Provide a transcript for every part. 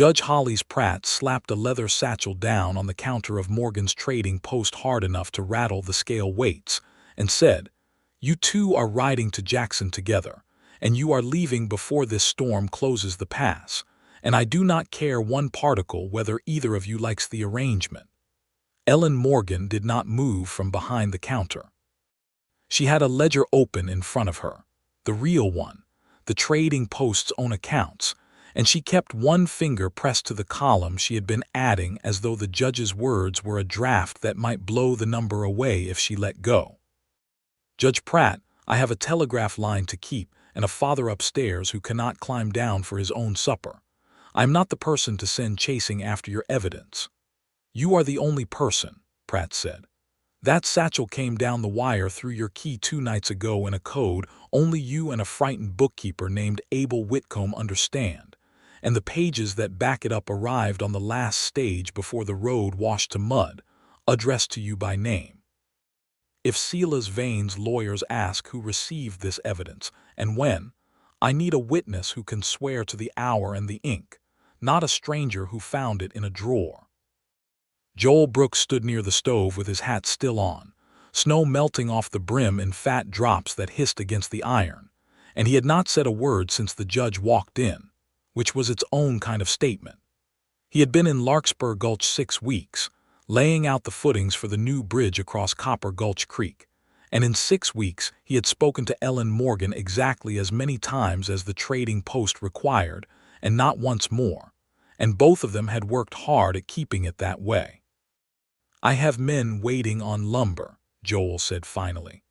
Judge Hollis Pratt slapped a leather satchel down on the counter of Morgan's trading post hard enough to rattle the scale weights, and said, "You two are riding to Jackson together, and you are leaving before this storm closes the pass, and I do not care one particle whether either of you likes the arrangement." Ellen Morgan did not move from behind the counter. She had a ledger open in front of her, the real one, the trading post's own accounts, and she kept one finger pressed to the column she had been adding as though the judge's words were a draft that might blow the number away if she let go. "Judge Pratt, I have a telegraph line to keep and a father upstairs who cannot climb down for his own supper. I am not the person to send chasing after your evidence." "You are the only person," Pratt said. "That satchel came down the wire through your key 2 nights ago in a code only you and a frightened bookkeeper named Abel Whitcomb understand, and the pages that back it up arrived on the last stage before the road washed to mud, addressed to you by name. If Silas Vane's lawyers ask who received this evidence and when, I need a witness who can swear to the hour and the ink, not a stranger who found it in a drawer." Joel Brooks stood near the stove with his hat still on, snow melting off the brim in fat drops that hissed against the iron, and he had not said a word since the judge walked in, which was its own kind of statement. He had been in Larkspur Gulch 6 weeks, laying out the footings for the new bridge across Copper Gulch Creek, and in 6 weeks he had spoken to Ellen Morgan exactly as many times as the trading post required, and not once more, and both of them had worked hard at keeping it that way. "I have men waiting on lumber," Joel said finally.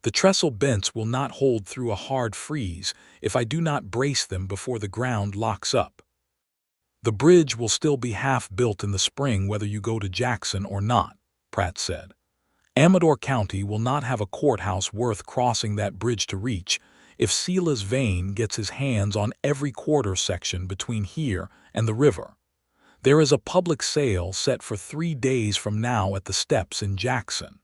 "The trestle bents will not hold through a hard freeze if I do not brace them before the ground locks up. The bridge will still be half built in the spring whether you go to Jackson or not," Pratt said. "Amador County will not have a courthouse worth crossing that bridge to reach if Silas Vane gets his hands on every quarter section between here and the river. There is a public sale set for 3 days from now at the steps in Jackson.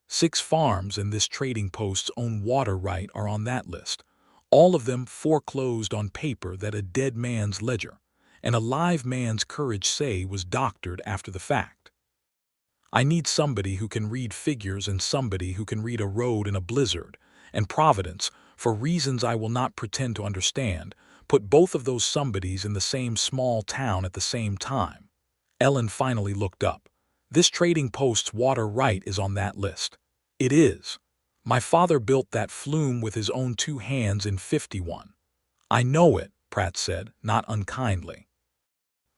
6 farms in this trading post's own water right are on that list, all of them foreclosed on paper that a dead man's ledger and a live man's courage say was doctored after the fact. I need somebody who can read figures and somebody who can read a road in a blizzard, and Providence, for reasons I will not pretend to understand, put both of those somebodies in the same small town at the same time." Ellen finally looked up. "This trading post's water right is on that list." "It is. My father built that flume with his own 2 hands in '51. "I know it," Pratt said, not unkindly.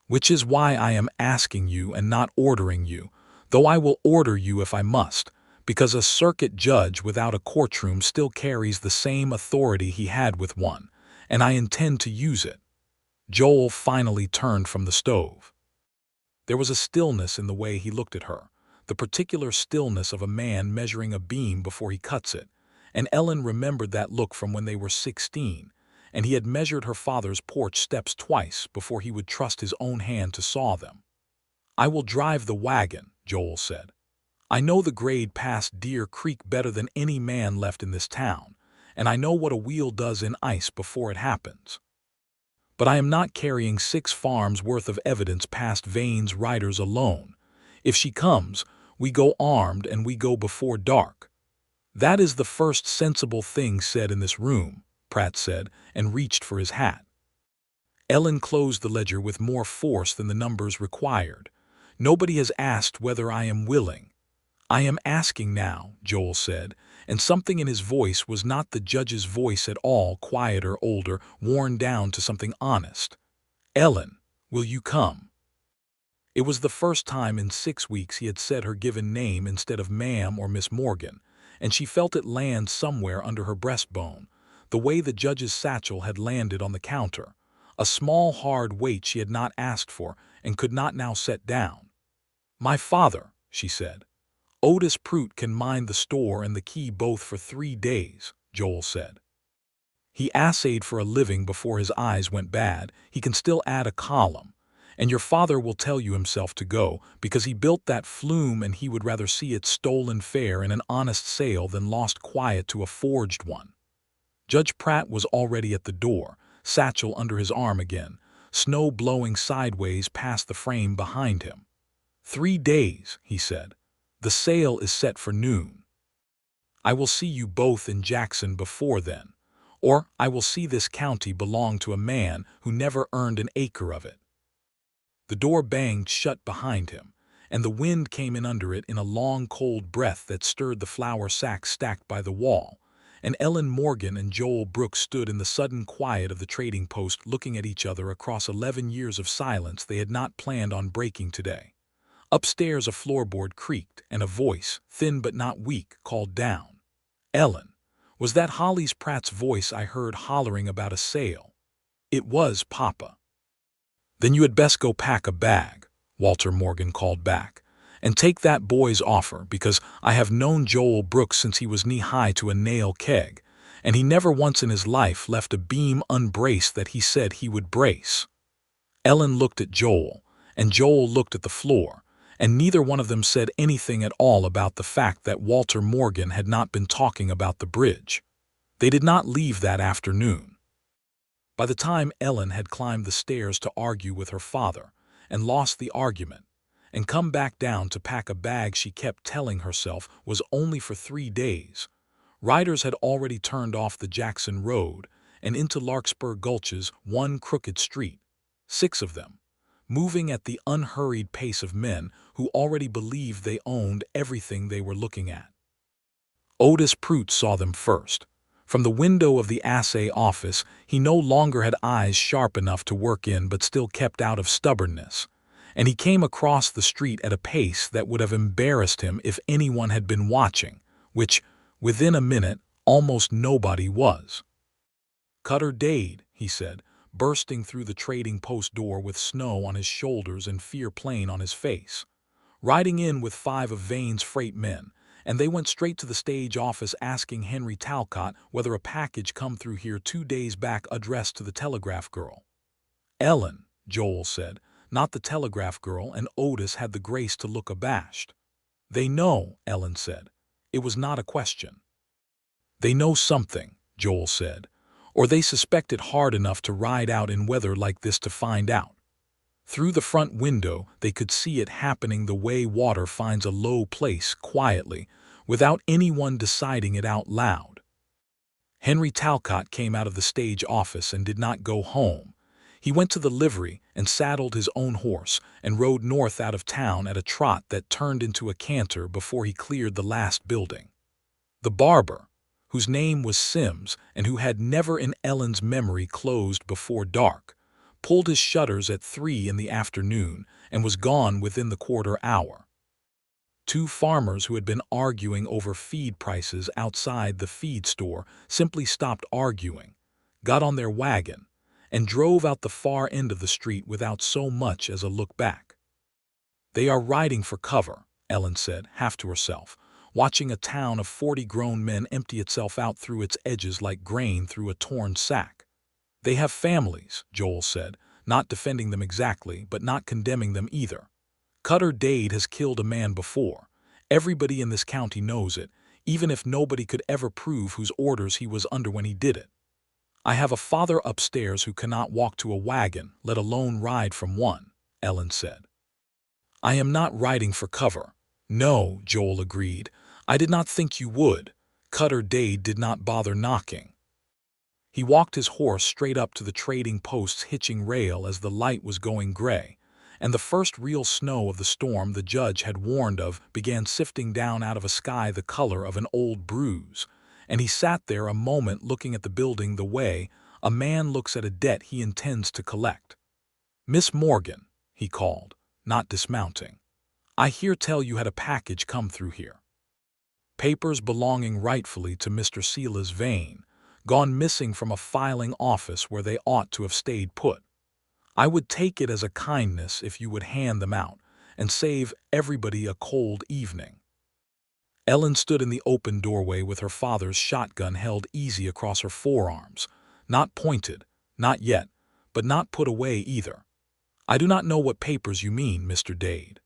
"Which is why I am asking you and not ordering you, though I will order you if I must, because a circuit judge without a courtroom still carries the same authority he had with one, and I intend to use it." Joel finally turned from the stove. There was a stillness in the way he looked at her, the particular stillness of a man measuring a beam before he cuts it, and Ellen remembered that look from when they were 16, and he had measured her father's porch steps twice before he would trust his own hand to saw them. "I will drive the wagon," Joel said. "I know the grade past Deer Creek better than any man left in this town, and I know what a wheel does in ice before it happens. But I am not carrying 6 farms worth of evidence past Vane's riders alone. If she comes, we go armed and we go before dark." "That is the first sensible thing said in this room," Pratt said, and reached for his hat. Ellen closed the ledger with more force than the numbers required. "Nobody has asked whether I am willing." "I am asking now," Joel said, and something in his voice was not the judge's voice at all, quieter, older, worn down to something honest. "Ellen, will you come?" It was the first time in 6 weeks he had said her given name instead of ma'am or Miss Morgan, and she felt it land somewhere under her breastbone, the way the judge's satchel had landed on the counter, a small hard weight she had not asked for and could not now set down. "My father," she said. "Otis Prout can mind the store and the key both for 3 days, Joel said. "He assayed for a living before his eyes went bad. He can still add a column. And your father will tell you himself to go, because he built that flume and he would rather see it stolen fair in an honest sale than lost quiet to a forged one." Judge Pratt was already at the door, satchel under his arm again, snow blowing sideways past the frame behind him. 3 days, he said. The sale is set for noon. I will see you both in Jackson before then, or I will see this county belong to a man who never earned an acre of it. The door banged shut behind him, and the wind came in under it in a long cold breath that stirred the flour sacks stacked by the wall, and Ellen Morgan and Joel Brooks stood in the sudden quiet of the trading post looking at each other across 11 years of silence they had not planned on breaking today. Upstairs a floorboard creaked, and a voice, thin but not weak, called down. "Ellen, was that Hollis Pratt's voice I heard hollering about a sale?" "It was, Papa." "Then you had best go pack a bag," Walter Morgan called back, "and take that boy's offer, because I have known Joel Brooks since he was knee-high to a nail keg, and he never once in his life left a beam unbraced that he said he would brace." Ellen looked at Joel, and Joel looked at the floor, and neither one of them said anything at all about the fact that Walter Morgan had not been talking about the bridge. They did not leave that afternoon. By the time Ellen had climbed the stairs to argue with her father, and lost the argument, and come back down to pack a bag she kept telling herself was only for 3 days, riders had already turned off the Jackson Road and into Larkspur Gulch's one crooked street, 6 of them, moving at the unhurried pace of men who already believed they owned everything they were looking at. Otis Prout saw them first. From the window of the assay office, he no longer had eyes sharp enough to work in but still kept out of stubbornness, and he came across the street at a pace that would have embarrassed him if anyone had been watching, which, within a minute, almost nobody was. "Cutter Dade," he said, bursting through the trading post door with snow on his shoulders and fear plain on his face. "Riding in with 5 of Vane's freight men, and they went straight to the stage office asking Henry Talcott whether a package come through here 2 days back addressed to the telegraph girl." "Ellen," Joel said, not the telegraph girl, and Otis had the grace to look abashed. "They know," Ellen said. "It was not a question." "They know something," Joel said, "or they suspect it hard enough to ride out in weather like this to find out." Through the front window they could see it happening the way water finds a low place quietly, without anyone deciding it out loud. Henry Talcott came out of the stage office and did not go home. He went to the livery and saddled his own horse and rode north out of town at a trot that turned into a canter before he cleared the last building. The barber, whose name was Sims and who had never in Ellen's memory closed before dark, pulled his shutters at 3 in the afternoon and was gone within the quarter hour. 2 farmers who had been arguing over feed prices outside the feed store simply stopped arguing, got on their wagon, and drove out the far end of the street without so much as a look back. "They are riding for cover," Ellen said, half to herself, watching a town of 40 grown men empty itself out through its edges like grain through a torn sack. "They have families," Joel said, not defending them exactly, but not condemning them either. "Cutter Dade has killed a man before. Everybody in this county knows it, even if nobody could ever prove whose orders he was under when he did it. I have a father upstairs who cannot walk to a wagon, let alone ride from one," Ellen said. "I am not riding for cover." "No," Joel agreed. "I did not think you would." Cutter Dade did not bother knocking. He walked his horse straight up to the trading post's hitching rail as the light was going gray, and the first real snow of the storm the judge had warned of began sifting down out of a sky the color of an old bruise, and he sat there a moment looking at the building the way a man looks at a debt he intends to collect. "Miss Morgan," he called, not dismounting, "I hear tell you had a package come through here. Papers belonging rightfully to Mr. Silas Vane, gone missing from a filing office where they ought to have stayed put. I would take it as a kindness if you would hand them out and save everybody a cold evening." Ellen stood in the open doorway with her father's shotgun held easy across her forearms, not pointed, not yet, but not put away either. "I do not know what papers you mean, Mr. Dade."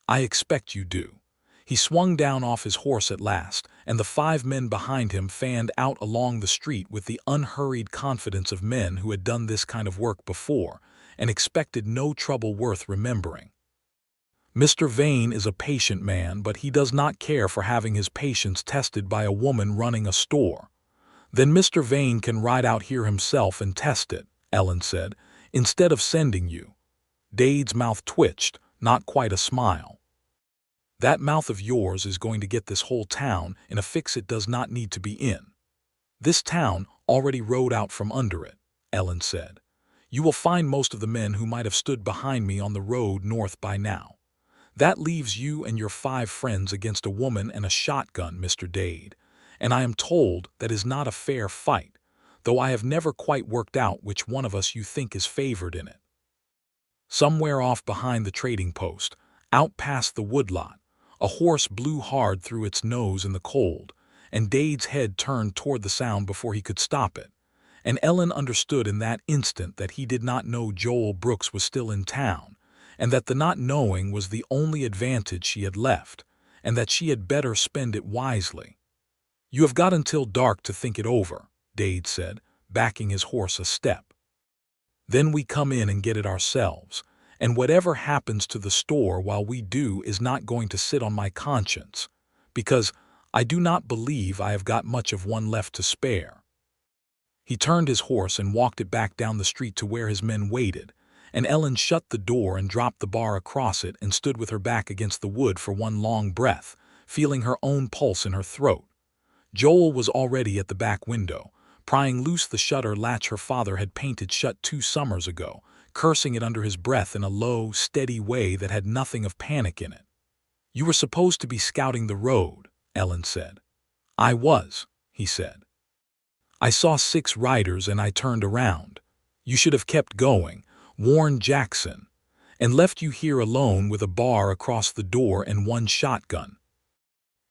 "I expect you do." He swung down off his horse at last, and the 5 men behind him fanned out along the street with the unhurried confidence of men who had done this kind of work before, and expected no trouble worth remembering. Mr. Vane is a patient man, but he does not care for having his patience tested by a woman running a store. Then Mr. Vane can ride out here himself and test it, Ellen said, instead of sending you. Dade's mouth twitched, not quite a smile. That mouth of yours is going to get this whole town in a fix it does not need to be in. This town already rode out from under it, Ellen said. You will find most of the men who might have stood behind me on the road north by now. That leaves you and your 5 friends against a woman and a shotgun, Mr. Dade, and I am told that is not a fair fight, though I have never quite worked out which one of us you think is favored in it. Somewhere off behind the trading post, out past the woodlot, a horse blew hard through its nose in the cold, and Dade's head turned toward the sound before he could stop it, and Ellen understood in that instant that he did not know Joel Brooks was still in town, and that the not knowing was the only advantage she had left, and that she had better spend it wisely. You have got until dark to think it over, Dade said, backing his horse a step. Then we come in and get it ourselves, and whatever happens to the store while we do is not going to sit on my conscience, because I do not believe I have got much of one left to spare. He turned his horse and walked it back down the street to where his men waited, and Ellen shut the door and dropped the bar across it and stood with her back against the wood for one long breath, feeling her own pulse in her throat. Joel was already at the back window, prying loose the shutter latch her father had painted shut 2 summers ago, cursing it under his breath in a low, steady way that had nothing of panic in it. You were supposed to be scouting the road, Ellen said. I was, he said. I saw 6 riders and I turned around. You should have kept going, warned Jackson, and left you here alone with a bar across the door and 1 shotgun.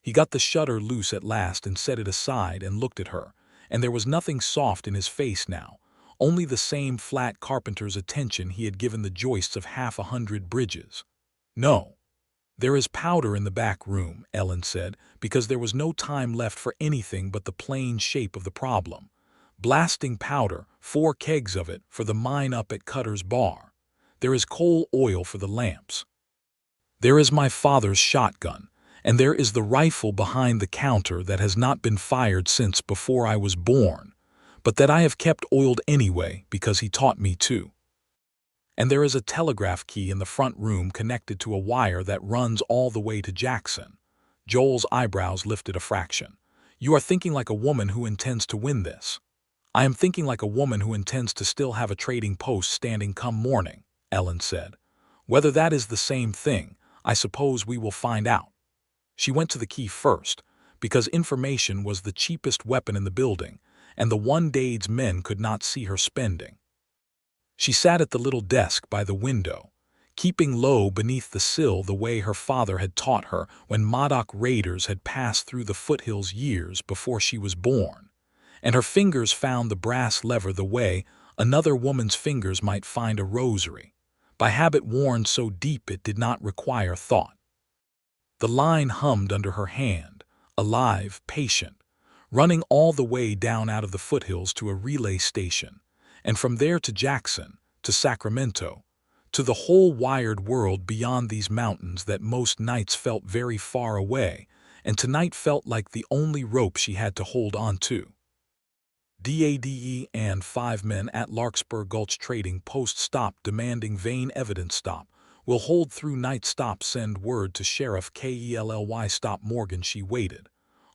He got the shutter loose at last and set it aside and looked at her, and there was nothing soft in his face now, only the same flat carpenter's attention he had given the joists of 100 bridges. No. There is powder in the back room, Ellen said, because there was no time left for anything but the plain shape of the problem. Blasting powder, 4 kegs of it, for the mine up at Cutter's Bar. There is coal oil for the lamps. There is my father's shotgun, and there is the rifle behind the counter that has not been fired since before I was born, but that I have kept oiled anyway because he taught me to. And there is a telegraph key in the front room connected to a wire that runs all the way to Jackson. Joel's eyebrows lifted a fraction. You are thinking like a woman who intends to win this. I am thinking like a woman who intends to still have a trading post standing come morning, Ellen said. Whether that is the same thing, I suppose we will find out. She went to the key first, because information was the cheapest weapon in the building, and the one Dade's men could not see her spending. She sat at the little desk by the window, keeping low beneath the sill the way her father had taught her when Modoc raiders had passed through the foothills years before she was born, and her fingers found the brass lever the way another woman's fingers might find a rosary, by habit worn so deep it did not require thought. The line hummed under her hand, alive, patient, running all the way down out of the foothills to a relay station, and from there to Jackson, to Sacramento, to the whole wired world beyond these mountains that most nights felt very far away, and tonight felt like the only rope she had to hold on to. DADE and 5 men at Larkspur Gulch Trading Post stop demanding Vane evidence stop. Will hold through night stop send word to Sheriff Kelly stop Morgan. She waited,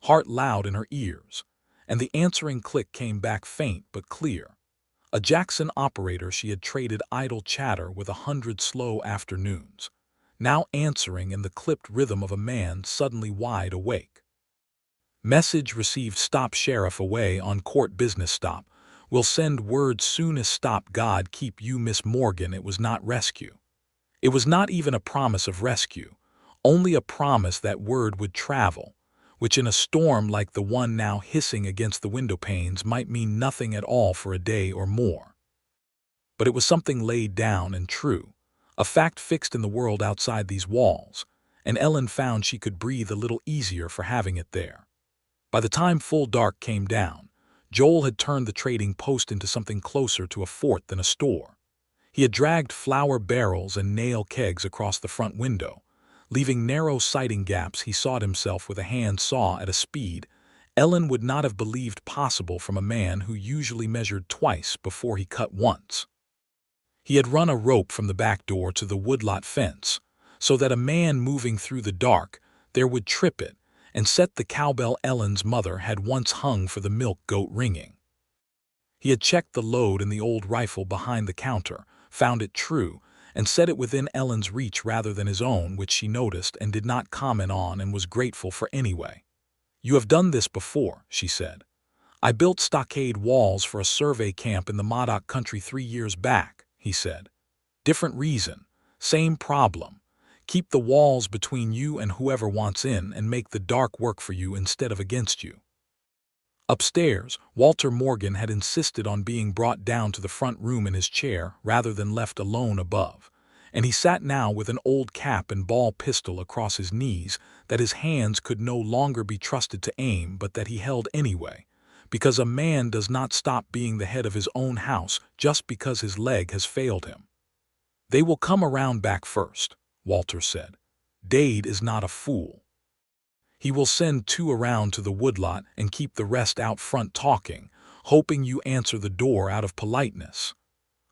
heart loud in her ears, and the answering click came back faint but clear. A Jackson operator she had traded idle chatter with 100 slow afternoons, now answering in the clipped rhythm of a man suddenly wide awake. Message received. Stop Sheriff away on court business stop. Will send word soon as stop. God keep you Miss Morgan. It was not rescue. It was not even a promise of rescue, only a promise that word would travel, which in a storm like the one now hissing against the window panes might mean nothing at all for a day or more. But it was something laid down and true, a fact fixed in the world outside these walls, and Ellen found she could breathe a little easier for having it there. By the time full dark came down, Joel had turned the trading post into something closer to a fort than a store. He had dragged flour barrels and nail kegs across the front window. Leaving narrow sighting gaps, he sought himself with a hand saw at a speed Ellen would not have believed possible from a man who usually measured twice before he cut once. He had run a rope from the back door to the woodlot fence, so that a man moving through the dark there would trip it and set the cowbell Ellen's mother had once hung for the milk goat ringing. He had checked the load in the old rifle behind the counter, found it true, and set it within Ellen's reach rather than his own, which she noticed and did not comment on and was grateful for anyway. "You have done this before," she said. "I built stockade walls for a survey camp in the Modoc country 3 years back," he said. "Different reason, same problem. Keep the walls between you and whoever wants in and make the dark work for you instead of against you." Upstairs, Walter Morgan had insisted on being brought down to the front room in his chair rather than left alone above, and he sat now with an old cap and ball pistol across his knees that his hands could no longer be trusted to aim but that he held anyway, because a man does not stop being the head of his own house just because his leg has failed him. "They will come around back first," Walter said. "Dade is not a fool. He will send 2 around to the woodlot and keep the rest out front talking, hoping you answer the door out of politeness."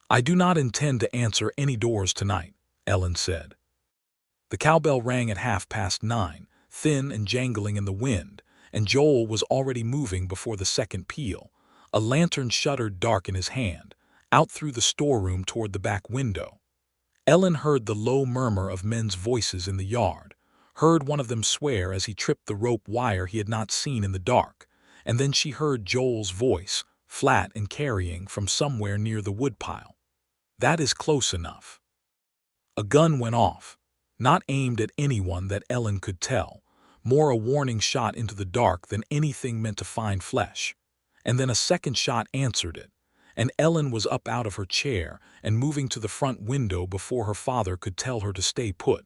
"I do not intend to answer any doors tonight," Ellen said. The cowbell rang at 9:30, thin and jangling in the wind, and Joel was already moving before the second peal, a lantern shuttered dark in his hand, out through the storeroom toward the back window. Ellen heard the low murmur of men's voices in the yard, heard one of them swear as he tripped the rope wire he had not seen in the dark, and then she heard Joel's voice, flat and carrying, from somewhere near the woodpile. "That is close enough." A gun went off, not aimed at anyone that Ellen could tell, more a warning shot into the dark than anything meant to find flesh. And then a second shot answered it, and Ellen was up out of her chair and moving to the front window before her father could tell her to stay put.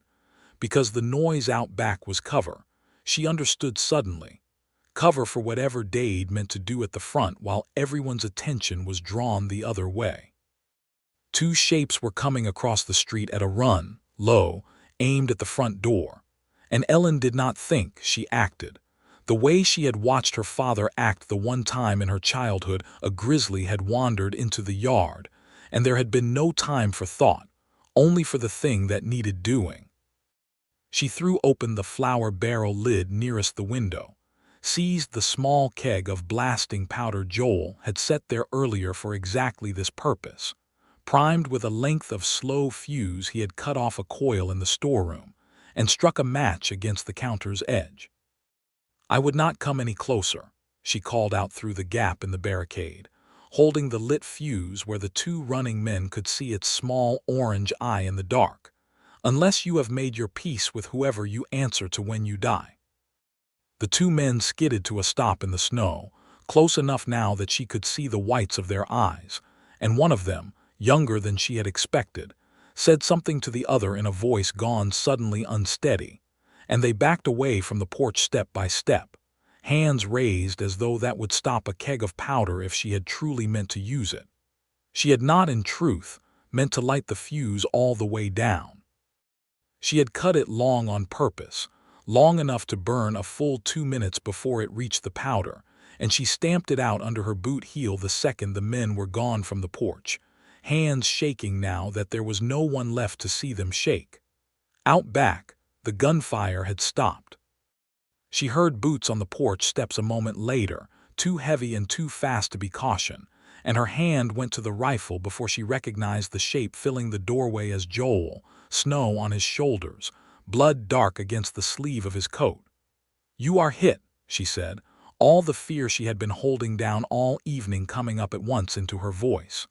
Because the noise out back was cover, she understood suddenly. Cover for whatever Dade meant to do at the front while everyone's attention was drawn the other way. 2 shapes were coming across the street at a run, low, aimed at the front door. And Ellen did not think, she acted. The way she had watched her father act the one time in her childhood a grizzly had wandered into the yard, and there had been no time for thought, only for the thing that needed doing. She threw open the flour barrel lid nearest the window, seized the small keg of blasting powder Joel had set there earlier for exactly this purpose, primed with a length of slow fuse he had cut off a coil in the storeroom, and struck a match against the counter's edge. "I would not come any closer," she called out through the gap in the barricade, holding the lit fuse where the 2 running men could see its small orange eye in the dark, "unless you have made your peace with whoever you answer to when you die." The 2 men skidded to a stop in the snow, close enough now that she could see the whites of their eyes, and one of them, younger than she had expected, said something to the other in a voice gone suddenly unsteady, and they backed away from the porch step by step, hands raised as though that would stop a keg of powder if she had truly meant to use it. She had not, in truth, meant to light the fuse all the way down. She had cut it long on purpose, long enough to burn a full 2 minutes before it reached the powder, and she stamped it out under her boot heel the second the men were gone from the porch, hands shaking now that there was no one left to see them shake. Out back, the gunfire had stopped. She heard boots on the porch steps a moment later, too heavy and too fast to be caution, and her hand went to the rifle before she recognized the shape filling the doorway as Joel, snow on his shoulders, blood dark against the sleeve of his coat. "You are hit," she said, all the fear she had been holding down all evening coming up at once into her voice.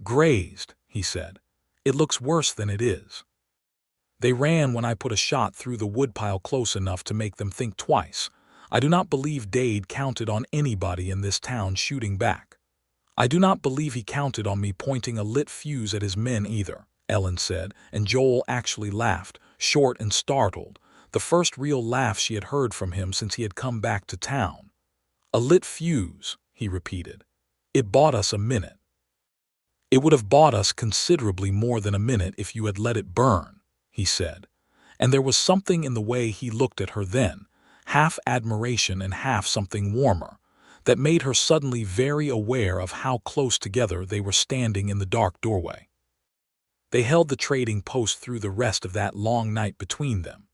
"Grazed," he said. "It looks worse than it is. They ran when I put a shot through the woodpile close enough to make them think twice. I do not believe Dade counted on anybody in this town shooting back. I do not believe he counted on me pointing a lit fuse at his men either," Ellen said, and Joel actually laughed, short and startled, the first real laugh she had heard from him since he had come back to town. "A lit fuse," he repeated. "It bought us a minute." "It would have bought us considerably more than a minute if you had let it burn," he said. And there was something in the way he looked at her then, half admiration and half something warmer, that made her suddenly very aware of how close together they were standing in the dark doorway. They held the trading post through the rest of that long night between them,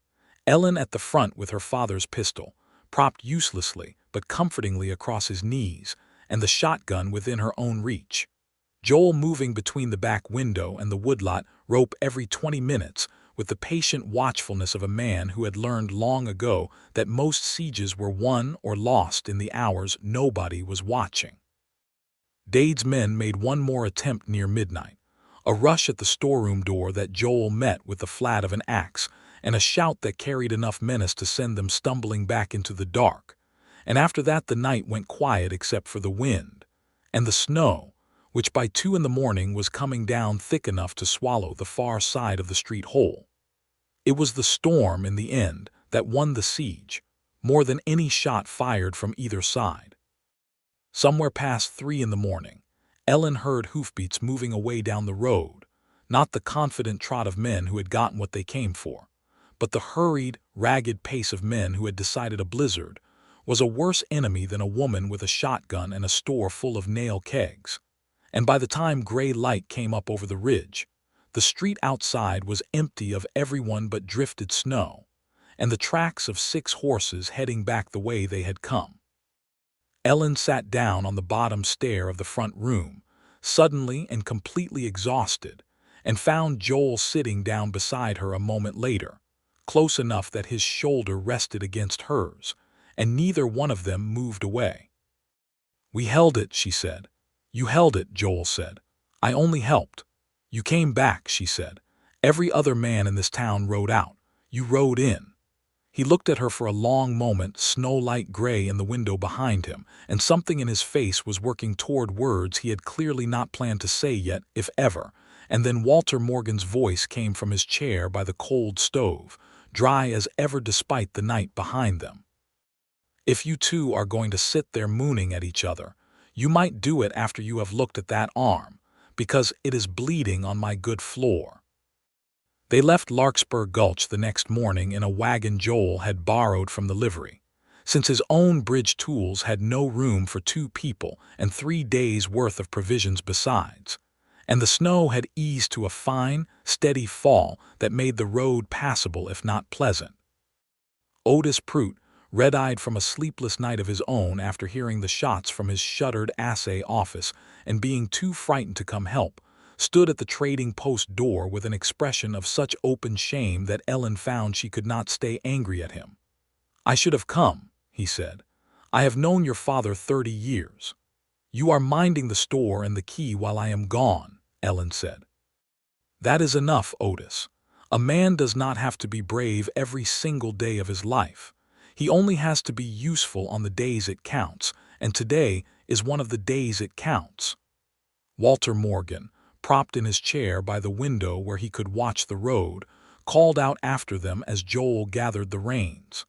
Ellen at the front with her father's pistol, propped uselessly but comfortingly across his knees, and the shotgun within her own reach. Joel moving between the back window and the woodlot rope every 20 minutes with the patient watchfulness of a man who had learned long ago that most sieges were won or lost in the hours nobody was watching. Dade's men made one more attempt near midnight, a rush at the storeroom door that Joel met with the flat of an axe, and a shout that carried enough menace to send them stumbling back into the dark. And after that the night went quiet except for the wind and the snow, which by 2 in the morning was coming down thick enough to swallow the far side of the street whole. It was the storm, in the end, that won the siege, more than any shot fired from either side. Somewhere past 3 in the morning, Ellen heard hoofbeats moving away down the road, not the confident trot of men who had gotten what they came for, but the hurried, ragged pace of men who had decided a blizzard was a worse enemy than a woman with a shotgun and a store full of nail kegs. And by the time gray light came up over the ridge, the street outside was empty of everyone but drifted snow, and the tracks of 6 horses heading back the way they had come. Ellen sat down on the bottom stair of the front room, suddenly and completely exhausted, and found Joel sitting down beside her a moment later, close enough that his shoulder rested against hers, and neither one of them moved away. "We held it," she said. "You held it," Joel said. "I only helped." "You came back," she said. "Every other man in this town rode out. You rode in." He looked at her for a long moment, snow-light gray in the window behind him, and something in his face was working toward words he had clearly not planned to say yet, if ever. And then Walter Morgan's voice came from his chair by the cold stove, dry as ever despite the night behind them. "If you two are going to sit there mooning at each other, you might do it after you have looked at that arm, because it is bleeding on my good floor." They left Larkspur Gulch the next morning in a wagon Joel had borrowed from the livery, since his own bridge tools had no room for 2 people and 3 days' worth of provisions besides, and the snow had eased to a fine, steady fall that made the road passable if not pleasant. Otis Prout, red-eyed from a sleepless night of his own after hearing the shots from his shuttered assay office and being too frightened to come help, stood at the trading post door with an expression of such open shame that Ellen found she could not stay angry at him. "I should have come," he said. "I have known your father 30 years. You are minding the store and the key while I am gone," Ellen said. "That is enough, Otis. A man does not have to be brave every single day of his life. He only has to be useful on the days it counts, and today is one of the days it counts." Walter Morgan, propped in his chair by the window where he could watch the road, called out after them as Joel gathered the reins.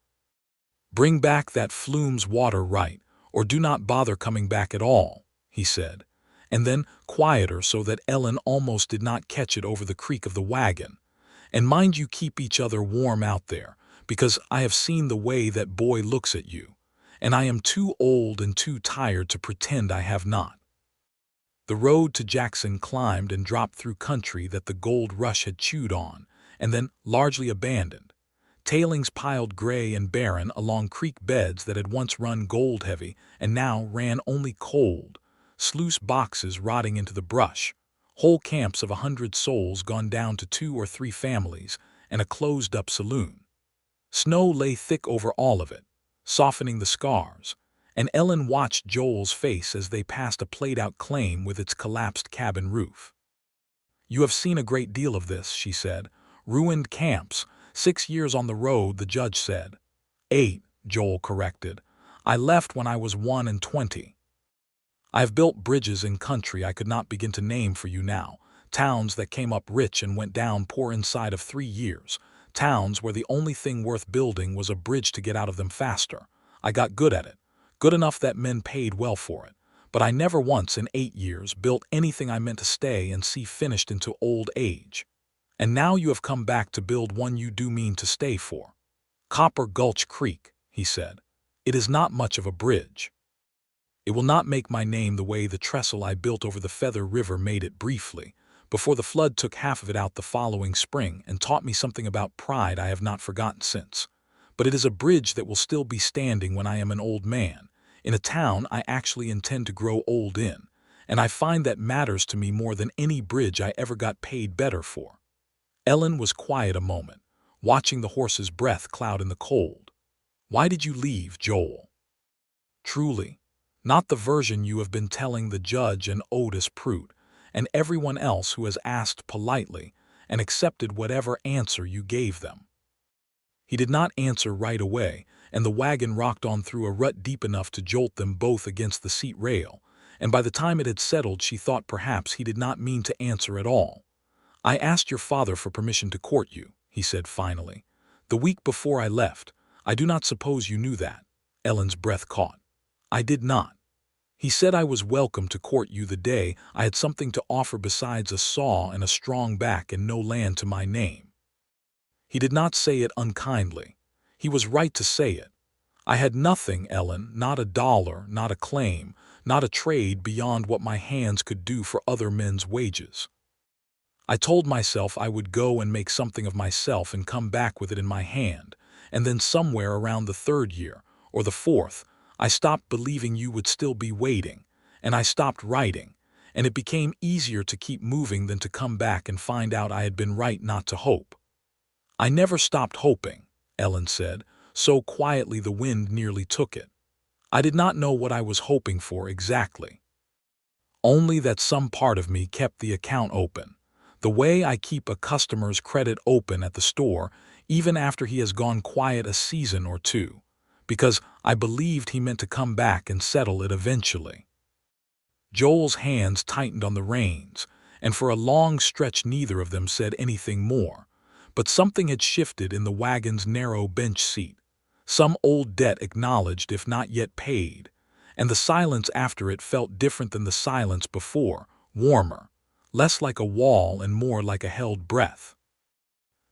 "Bring back that Flume's water right, or do not bother coming back at all," he said, and then quieter so that Ellen almost did not catch it over the creak of the wagon. "And mind you keep each other warm out there, because I have seen the way that boy looks at you, and I am too old and too tired to pretend I have not." The road to Jackson climbed and dropped through country that the gold rush had chewed on, and then largely abandoned. Tailings piled gray and barren along creek beds that had once run gold-heavy and now ran only cold, sluice boxes rotting into the brush, whole camps of 100 souls gone down to 2 or 3 families, and a closed-up saloon. Snow lay thick over all of it, softening the scars, and Ellen watched Joel's face as they passed a played-out claim with its collapsed cabin roof. "You have seen a great deal of this," she said. "Ruined camps, 6 years on the road," the judge said. 8, Joel corrected. "I left when I was 21. I have built bridges in country I could not begin to name for you now, towns that came up rich and went down poor inside of 3 years, towns where the only thing worth building was a bridge to get out of them faster. I got good at it. Good enough that men paid well for it, but I never once in 8 years built anything I meant to stay and see finished into old age. And now you have come back to build one you do mean to stay for. Copper Gulch Creek, he said. It is not much of a bridge. It will not make my name the way the trestle I built over the Feather River made it briefly, before the flood took half of it out the following spring and taught me something about pride I have not forgotten since. But it is a bridge that will still be standing when I am an old man, in a town I actually intend to grow old in, and I find that matters to me more than any bridge I ever got paid better for. Ellen was quiet a moment, watching the horse's breath cloud in the cold. Why did you leave, Joel? Truly, not the version you have been telling the judge and Otis Prout, and everyone else who has asked politely and accepted whatever answer you gave them. He did not answer right away, and the wagon rocked on through a rut deep enough to jolt them both against the seat rail, and by the time it had settled she thought perhaps he did not mean to answer at all. I asked your father for permission to court you, he said finally. The week before I left. I do not suppose you knew that. Ellen's breath caught. I did not. He said I was welcome to court you the day I had something to offer besides a saw and a strong back and no land to my name. He did not say it unkindly. He was right to say it. I had nothing, Ellen, not a dollar, not a claim, not a trade beyond what my hands could do for other men's wages. I told myself I would go and make something of myself and come back with it in my hand, and then somewhere around the 3rd year, or the 4th, I stopped believing you would still be waiting, and I stopped writing, and it became easier to keep moving than to come back and find out I had been right not to hope. I never stopped hoping, Ellen said, so quietly the wind nearly took it. I did not know what I was hoping for exactly. Only that some part of me kept the account open, the way I keep a customer's credit open at the store even after he has gone quiet a season or two, because I believed he meant to come back and settle it eventually. Joel's hands tightened on the reins, and for a long stretch neither of them said anything more, but something had shifted in the wagon's narrow bench seat, some old debt acknowledged if not yet paid, and the silence after it felt different than the silence before, warmer, less like a wall and more like a held breath.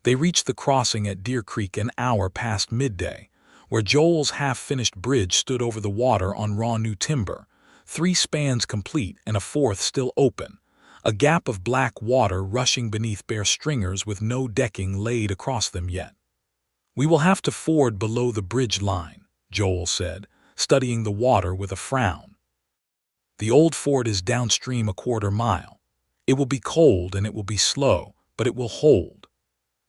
They reached the crossing at Deer Creek an hour past midday, where Joel's half-finished bridge stood over the water on raw new timber, 3 spans complete and a 4th still open, a gap of black water rushing beneath bare stringers with no decking laid across them yet. We will have to ford below the bridge line, Joel said, studying the water with a frown. The old ford is downstream a 1/4 mile. It will be cold and it will be slow, but it will hold.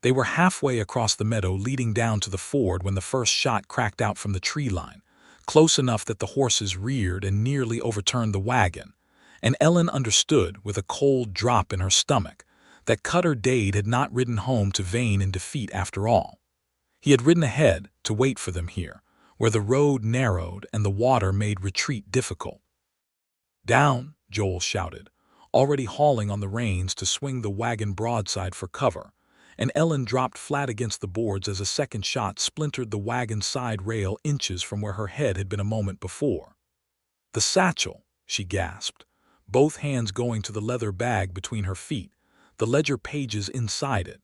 They were halfway across the meadow leading down to the ford when the first shot cracked out from the tree line, close enough that the horses reared and nearly overturned the wagon, and Ellen understood with a cold drop in her stomach that Cutter Dade had not ridden home to Vane in defeat after all. He had ridden ahead to wait for them here, where the road narrowed and the water made retreat difficult. Down, Joel shouted, already hauling on the reins to swing the wagon broadside for cover, and Ellen dropped flat against the boards as a second shot splintered the wagon's side rail inches from where her head had been a moment before. The satchel, she gasped, both hands going to the leather bag between her feet, the ledger pages inside it,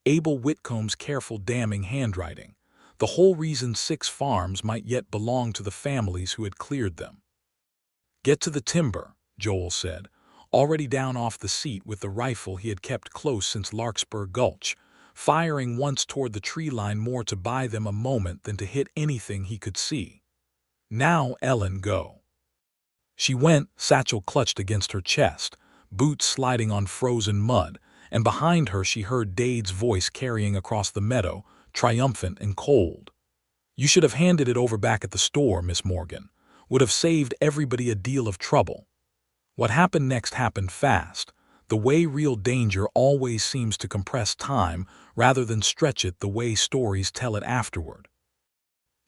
Abel Whitcomb's careful damning handwriting, the whole reason 6 farms might yet belong to the families who had cleared them. Get to the timber, Joel said, already down off the seat with the rifle he had kept close since Larkspur Gulch, firing once toward the tree line more to buy them a moment than to hit anything he could see. Now, Ellen, go. She went, satchel clutched against her chest, boots sliding on frozen mud, and behind her she heard Dade's voice carrying across the meadow, triumphant and cold. You should have handed it over back at the store, Miss Morgan. Would have saved everybody a deal of trouble. What happened next happened fast, the way real danger always seems to compress time rather than stretch it the way stories tell it afterward.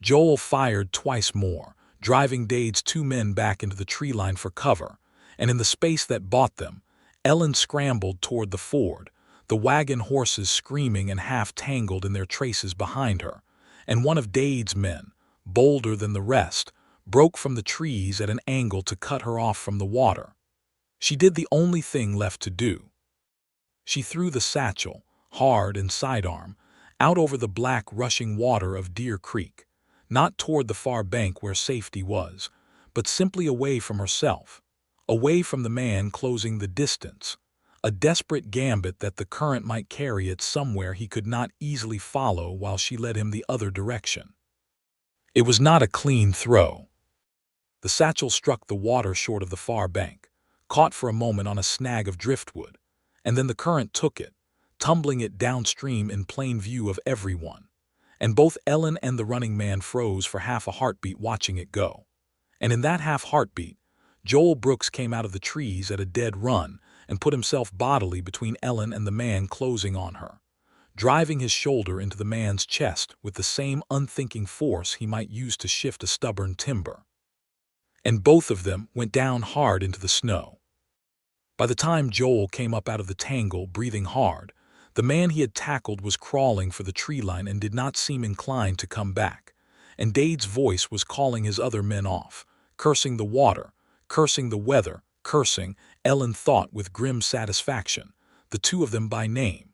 Joel fired twice more, driving Dade's 2 men back into the tree line for cover, and in the space that bought them, Ellen scrambled toward the ford, the wagon horses screaming and half tangled in their traces behind her, and one of Dade's men, bolder than the rest, broke from the trees at an angle to cut her off from the water. She did the only thing left to do. She threw the satchel, hard and sidearm, out over the black rushing water of Deer Creek, not toward the far bank where safety was, but simply away from herself, away from the man closing the distance, a desperate gambit that the current might carry it somewhere he could not easily follow while she led him the other direction. It was not a clean throw. The satchel struck the water short of the far bank, caught for a moment on a snag of driftwood, and then the current took it, tumbling it downstream in plain view of everyone, and both Ellen and the running man froze for half a heartbeat watching it go. And in that half heartbeat, Joel Brooks came out of the trees at a dead run and put himself bodily between Ellen and the man closing on her, driving his shoulder into the man's chest with the same unthinking force he might use to shift a stubborn timber. And both of them went down hard into the snow. By the time Joel came up out of the tangle, breathing hard, the man he had tackled was crawling for the tree line and did not seem inclined to come back, and Dade's voice was calling his other men off, cursing the water, cursing the weather, cursing, Ellen thought with grim satisfaction, the two of them by name.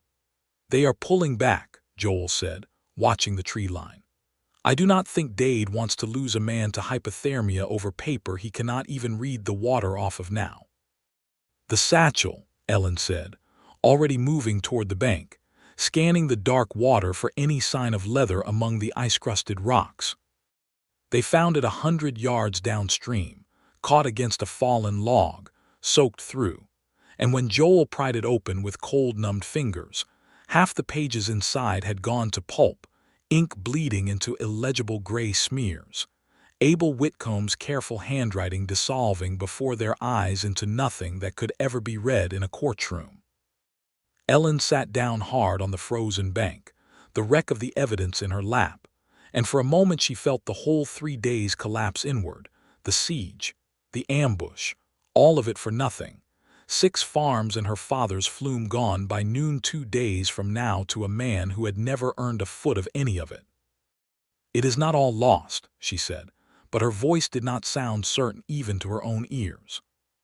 "They are pulling back," Joel said, watching the tree line. "I do not think Dade wants to lose a man to hypothermia over paper he cannot even read the water off of now." "The satchel," Ellen said, already moving toward the bank, scanning the dark water for any sign of leather among the ice-crusted rocks. They found it 100 yards downstream, caught against a fallen log, soaked through, and when Joel pried it open with cold-numbed fingers, half the pages inside had gone to pulp, ink bleeding into illegible gray smears, Abel Whitcomb's careful handwriting dissolving before their eyes into nothing that could ever be read in a courtroom. Ellen sat down hard on the frozen bank, the wreck of the evidence in her lap, and for a moment she felt the whole 3 days collapse inward, the siege, the ambush, all of it for nothing. 6 farms and her father's flume gone by noon 2 days from now to a man who had never earned a foot of any of it. "It is not all lost," she said, but her voice did not sound certain even to her own ears.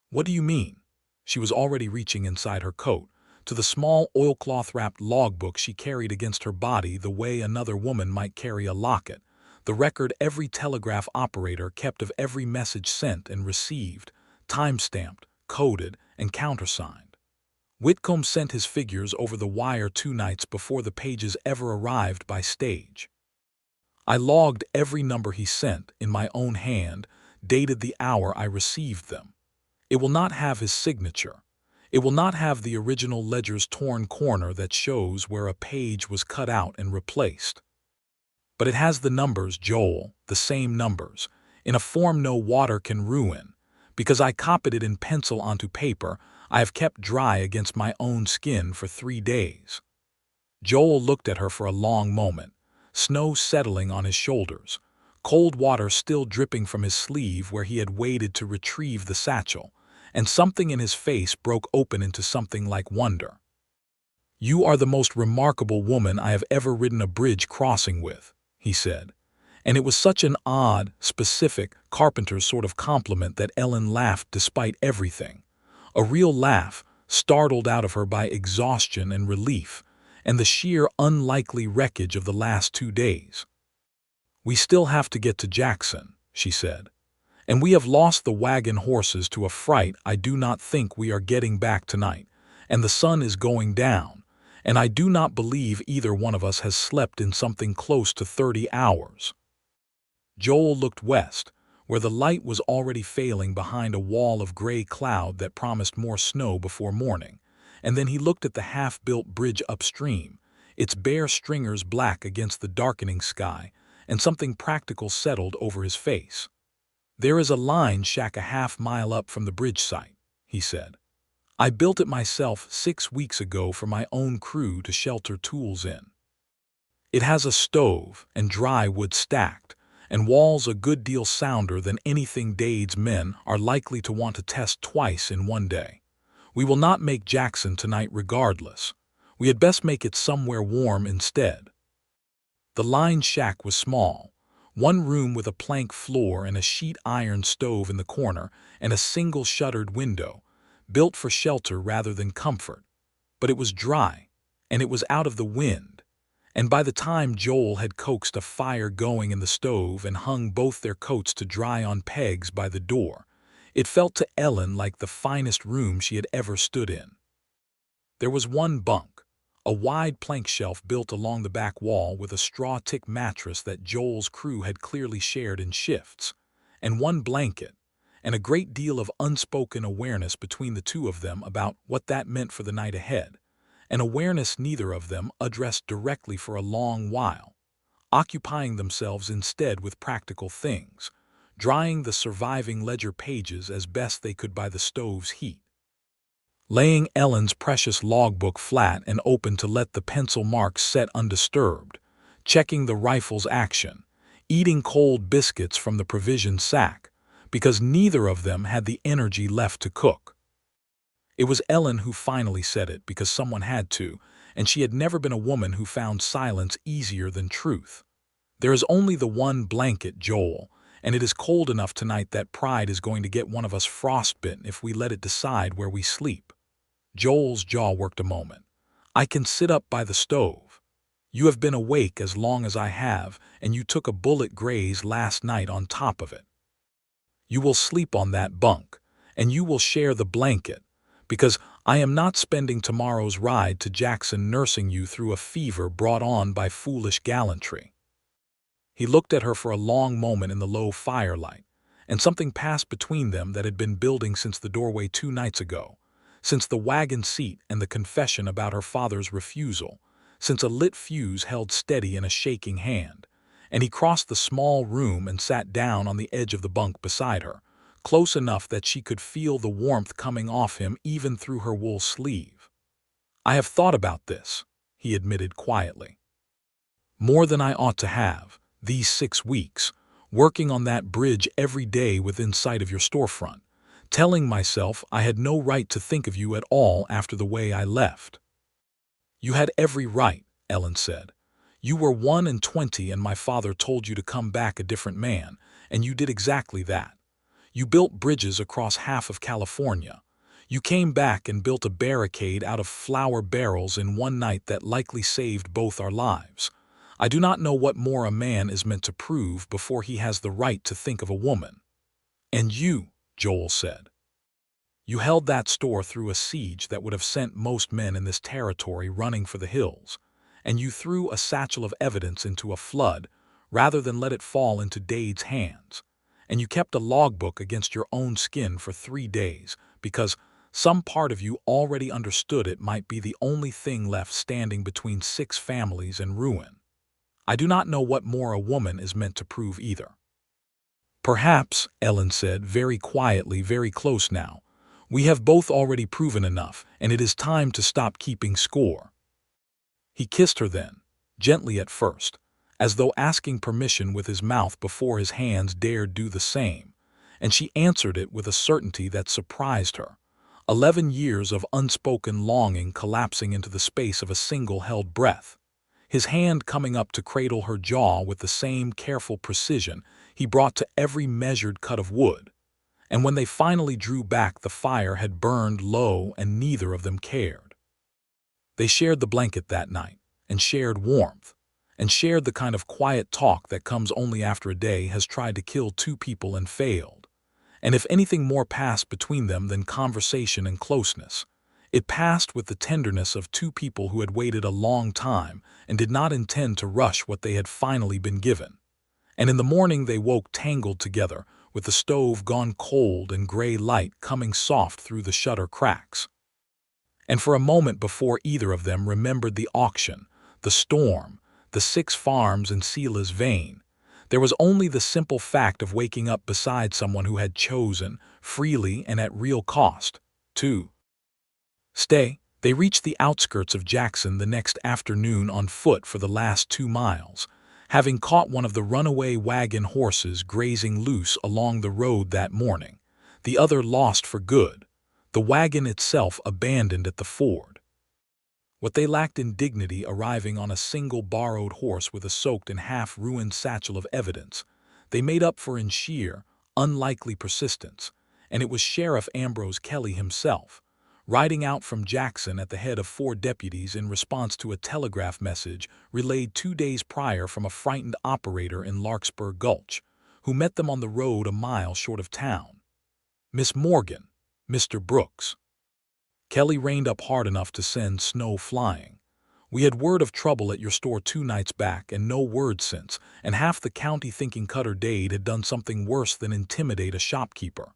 "What do you mean?" She was already reaching inside her coat, to the small oilcloth-wrapped logbook she carried against her body the way another woman might carry a locket, the record every telegraph operator kept of every message sent and received, time-stamped, coded, and countersigned. Whitcomb sent his figures over the wire 2 nights before the pages ever arrived by stage. I logged every number he sent in my own hand, dated the hour I received them. It will not have his signature. It will not have the original ledger's torn corner that shows where a page was cut out and replaced. But it has the numbers, Joel, the same numbers, in a form no water can ruin. Because I copied it in pencil onto paper, I have kept dry against my own skin for 3 days. Joel looked at her for a long moment, snow settling on his shoulders, cold water still dripping from his sleeve where he had waded to retrieve the satchel, and something in his face broke open into something like wonder. "You are the most remarkable woman I have ever ridden a bridge crossing with," he said. And it was such an odd, specific, carpenter's sort of compliment that Ellen laughed despite everything. A real laugh, startled out of her by exhaustion and relief, and the sheer unlikely wreckage of the last 2 days. "We still have to get to Jackson," she said. "And we have lost the wagon horses to a fright. I do not think we are getting back tonight, and the sun is going down, and I do not believe either one of us has slept in something close to 30 hours. Joel looked west, where the light was already failing behind a wall of gray cloud that promised more snow before morning, and then he looked at the half-built bridge upstream, its bare stringers black against the darkening sky, and something practical settled over his face. "There is a line shack a half-mile up from the bridge site," he said. "I built it myself 6 weeks ago for my own crew to shelter tools in. It has a stove and dry wood stacked, and walls a good deal sounder than anything Dade's men are likely to want to test twice in 1 day. We will not make Jackson tonight regardless. We had best make it somewhere warm instead." The line shack was small, One room with a plank floor and a sheet iron stove in the corner and a single shuttered window, built for shelter rather than comfort. But it was dry, and it was out of the wind. And by the time Joel had coaxed a fire going in the stove and hung both their coats to dry on pegs by the door, it felt to Ellen like the finest room she had ever stood in. There was one bunk, a wide plank shelf built along the back wall with a straw-tick mattress that Joel's crew had clearly shared in shifts, and one blanket, and a great deal of unspoken awareness between the two of them about what that meant for the night ahead, an awareness neither of them addressed directly for a long while, occupying themselves instead with practical things, drying the surviving ledger pages as best they could by the stove's heat, laying Ellen's precious logbook flat and open to let the pencil marks set undisturbed, checking the rifle's action, eating cold biscuits from the provision sack, because neither of them had the energy left to cook. It was Ellen who finally said it because someone had to, and she had never been a woman who found silence easier than truth. "There is only the one blanket, Joel, and it is cold enough tonight that pride is going to get one of us frostbitten if we let it decide where we sleep." Joel's jaw worked a moment. "I can sit up by the stove. You have been awake as long as I have, and you took a bullet graze last night on top of it. You will sleep on that bunk, and you will share the blanket, because I am not spending tomorrow's ride to Jackson nursing you through a fever brought on by foolish gallantry." He looked at her for a long moment in the low firelight, and something passed between them that had been building since the doorway 2 nights ago, since the wagon seat and the confession about her father's refusal, since a lit fuse held steady in a shaking hand, and he crossed the small room and sat down on the edge of the bunk beside her, close enough that she could feel the warmth coming off him even through her wool sleeve. "I have thought about this," he admitted quietly. "More than I ought to have, these 6 weeks, working on that bridge every day within sight of your storefront, telling myself I had no right to think of you at all after the way I left." "You had every right," Ellen said. "You were 21 and my father told you to come back a different man, and you did exactly that. You built bridges across half of California. You came back and built a barricade out of flour barrels in one night that likely saved both our lives. I do not know what more a man is meant to prove before he has the right to think of a woman." "And you," Joel said. "You held that store through a siege that would have sent most men in this territory running for the hills, and you threw a satchel of evidence into a flood rather than let it fall into Dade's hands, and you kept a logbook against your own skin for 3 days because some part of you already understood it might be the only thing left standing between 6 families and ruin. I do not know what more a woman is meant to prove either." "Perhaps," Ellen said, very quietly, very close now, "we have both already proven enough, and it is time to stop keeping score." He kissed her then, gently at first, as though asking permission with his mouth before his hands dared do the same, and she answered it with a certainty that surprised her, 11 years of unspoken longing collapsing into the space of a single held breath, his hand coming up to cradle her jaw with the same careful precision he brought to every measured cut of wood, and when they finally drew back the fire had burned low and neither of them cared. They shared the blanket that night, and shared warmth, and shared the kind of quiet talk that comes only after a day has tried to kill 2 people and failed. And if anything more passed between them than conversation and closeness, it passed with the tenderness of 2 people who had waited a long time and did not intend to rush what they had finally been given. And in the morning they woke tangled together, with the stove gone cold and gray light coming soft through the shutter cracks. And for a moment before either of them remembered the auction, the storm, the 6 farms in Sela's vein, there was only the simple fact of waking up beside someone who had chosen, freely and at real cost, to stay. They reached the outskirts of Jackson the next afternoon on foot for the last 2 miles, having caught one of the runaway wagon horses grazing loose along the road that morning, the other lost for good, the wagon itself abandoned at the ford. What they lacked in dignity arriving on a single borrowed horse with a soaked and half-ruined satchel of evidence, they made up for in sheer, unlikely persistence, and it was Sheriff Ambrose Kelly himself, riding out from Jackson at the head of 4 deputies in response to a telegraph message relayed 2 days prior from a frightened operator in Larkspur Gulch, who met them on the road a mile short of town. "Miss Morgan, Mr. Brooks." Kelly reined up hard enough to send Snow flying. "We had word of trouble at your store 2 nights back and no word since, and half the county thinking Cutter Dade had done something worse than intimidate a shopkeeper."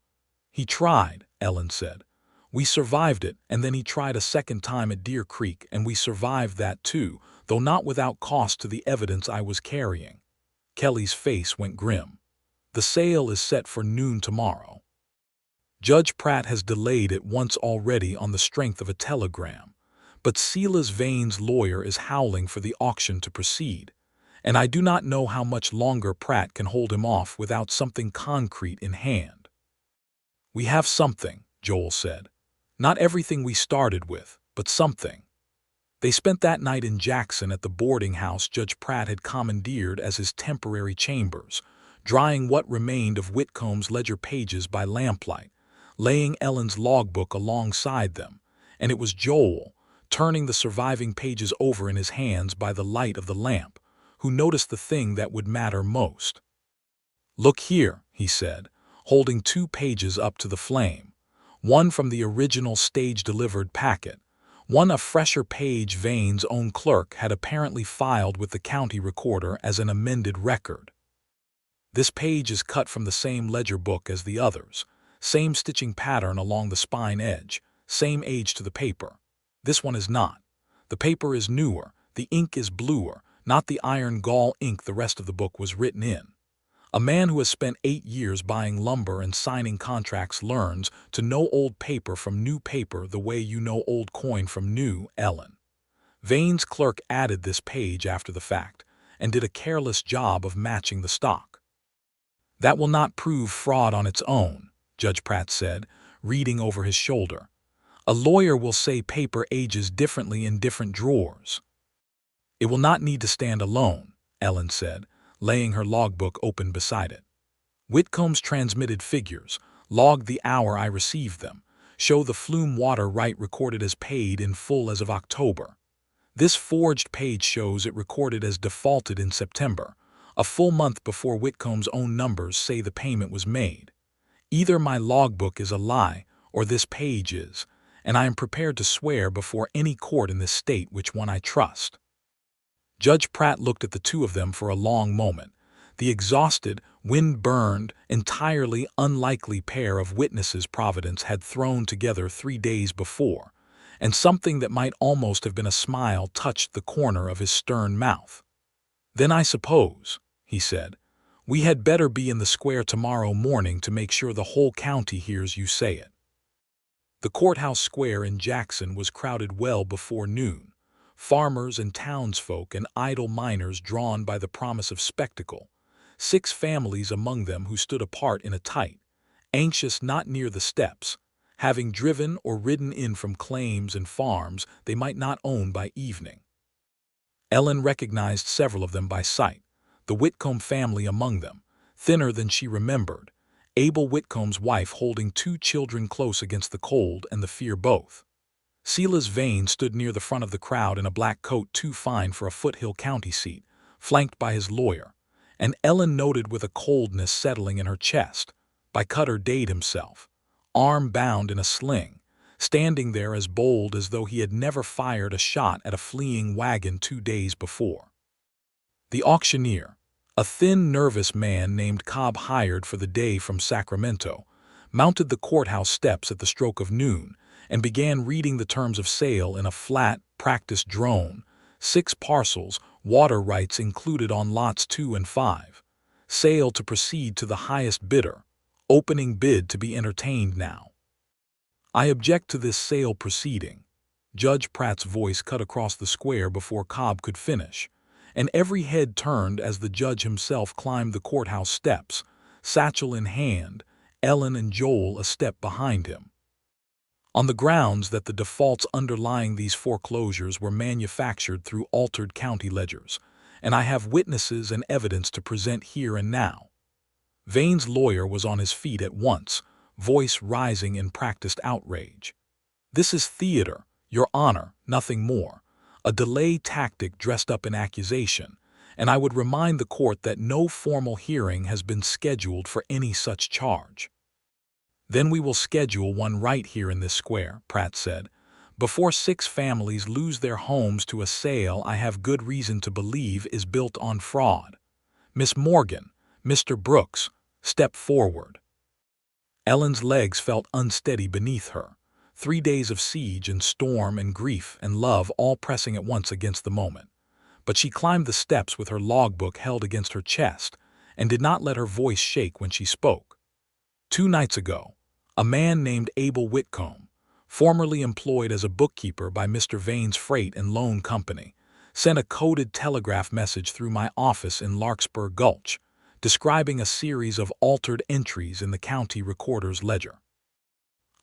"He tried," Ellen said. "We survived it, and then he tried a second time at Deer Creek, and we survived that too, though not without cost to the evidence I was carrying." Kelly's face went grim. "The sale is set for noon tomorrow. Judge Pratt has delayed it once already on the strength of a telegram, but Silas Vane's lawyer is howling for the auction to proceed, and I do not know how much longer Pratt can hold him off without something concrete in hand." "We have something," Joel said. "Not everything we started with, but something." They spent that night in Jackson at the boarding house Judge Pratt had commandeered as his temporary chambers, drying what remained of Whitcomb's ledger pages by lamplight, laying Ellen's logbook alongside them, and it was Joel, turning the surviving pages over in his hands by the light of the lamp, who noticed the thing that would matter most. "Look here," he said, holding 2 pages up to the flame, one from the original stage-delivered packet, one a fresher page Vane's own clerk had apparently filed with the county recorder as an amended record. "This page is cut from the same ledger book as the others, same stitching pattern along the spine edge, same age to the paper. This one is not. The paper is newer, the ink is bluer, not the iron gall ink the rest of the book was written in. A man who has spent 8 years buying lumber and signing contracts learns to know old paper from new paper the way you know old coin from new, Ellen. Vane's clerk added this page after the fact, and did a careless job of matching the stock. That will not prove fraud on its own," Judge Pratt said, reading over his shoulder. "A lawyer will say paper ages differently in different drawers." "It will not need to stand alone," Ellen said, laying her logbook open beside it. "Whitcomb's transmitted figures, logged the hour I received them, show the flume water right recorded as paid in full as of October. This forged page shows it recorded as defaulted in September, a full month before Whitcomb's own numbers say the payment was made. Either my logbook is a lie or this page is, and I am prepared to swear before any court in this state which one I trust." Judge Pratt looked at the 2 of them for a long moment, the exhausted, wind-burned, entirely unlikely pair of witnesses Providence had thrown together 3 days before, and something that might almost have been a smile touched the corner of his stern mouth. "Then I suppose," he said, "we had better be in the square tomorrow morning to make sure the whole county hears you say it." The courthouse square in Jackson was crowded well before noon, farmers and townsfolk and idle miners drawn by the promise of spectacle, 6 families among them who stood apart in a tight, anxious not near the steps, having driven or ridden in from claims and farms they might not own by evening. Ellen recognized several of them by sight, the Whitcomb family among them, thinner than she remembered, Abel Whitcomb's wife holding 2 children close against the cold and the fear both. Silas Vane stood near the front of the crowd in a black coat too fine for a foothill county seat, flanked by his lawyer, and Ellen noted with a coldness settling in her chest, by Cutter Dade himself, arm bound in a sling, standing there as bold as though he had never fired a shot at a fleeing wagon 2 days before. The auctioneer, a thin, nervous man named Cobb hired for the day from Sacramento, mounted the courthouse steps at the stroke of noon and began reading the terms of sale in a flat, practiced drone, 6 parcels, water rights included on lots 2 and 5. Sale to proceed to the highest bidder. Opening bid to be entertained now. "I object to this sale proceeding." Judge Pratt's voice cut across the square before Cobb could finish, and every head turned as the judge himself climbed the courthouse steps, satchel in hand, Ellen and Joel a step behind him. on the grounds that the defaults underlying these foreclosures were manufactured through altered county ledgers, and I have witnesses and evidence to present here and now. Vane's lawyer was on his feet at once, voice rising in practiced outrage. This is theater, Your Honor, nothing more. A delay tactic dressed up in accusation, and I would remind the court that no formal hearing has been scheduled for any such charge. Then we will schedule one right here in this square, Pratt said. Before 6 families lose their homes to a sale I have good reason to believe is built on fraud. Miss Morgan, Mr. Brooks, step forward. Ellen's legs felt unsteady beneath her. 3 days of siege and storm and grief and love all pressing at once against the moment. But she climbed the steps with her logbook held against her chest and did not let her voice shake when she spoke. 2 nights ago, a man named Abel Whitcomb, formerly employed as a bookkeeper by Mr. Vane's Freight and Loan Company, sent a coded telegraph message through my office in Larkspur Gulch, describing a series of altered entries in the county recorder's ledger.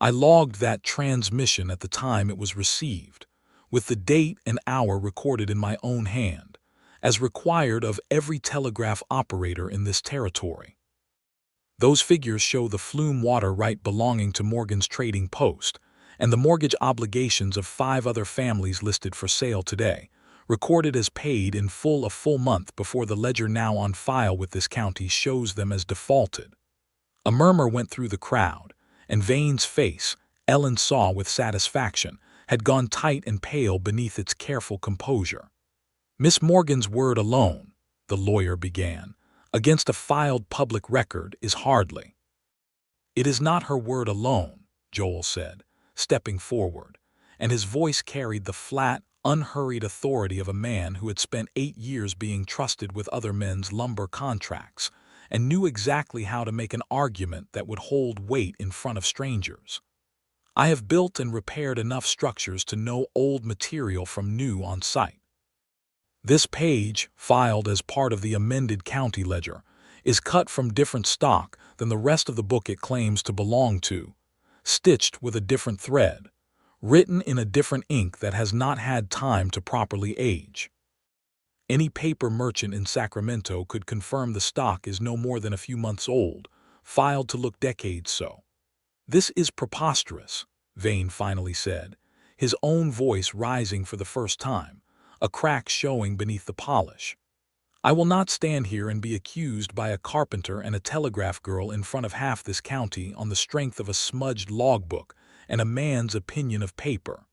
I logged that transmission at the time it was received, with the date and hour recorded in my own hand, as required of every telegraph operator in this territory. Those figures show the flume water right belonging to Morgan's trading post, and the mortgage obligations of 5 other families listed for sale today, recorded as paid in full a full month before the ledger now on file with this county shows them as defaulted. A murmur went through the crowd, and Vane's face, Ellen saw with satisfaction, had gone tight and pale beneath its careful composure. Miss Morgan's word alone, the lawyer began, against a filed public record is hardly. It is not her word alone, Joel said, stepping forward, and his voice carried the flat, unhurried authority of a man who had spent 8 years being trusted with other men's lumber contracts and knew exactly how to make an argument that would hold weight in front of strangers. I have built and repaired enough structures to know old material from new on site. This page, filed as part of the amended county ledger, is cut from different stock than the rest of the book it claims to belong to, stitched with a different thread, written in a different ink that has not had time to properly age. Any paper merchant in Sacramento could confirm the stock is no more than a few months old, filed to look decades so. This is preposterous, Vane finally said, his own voice rising for the first time, a crack showing beneath the polish. I will not stand here and be accused by a carpenter and a telegraph girl in front of half this county on the strength of a smudged logbook and a man's opinion of paper.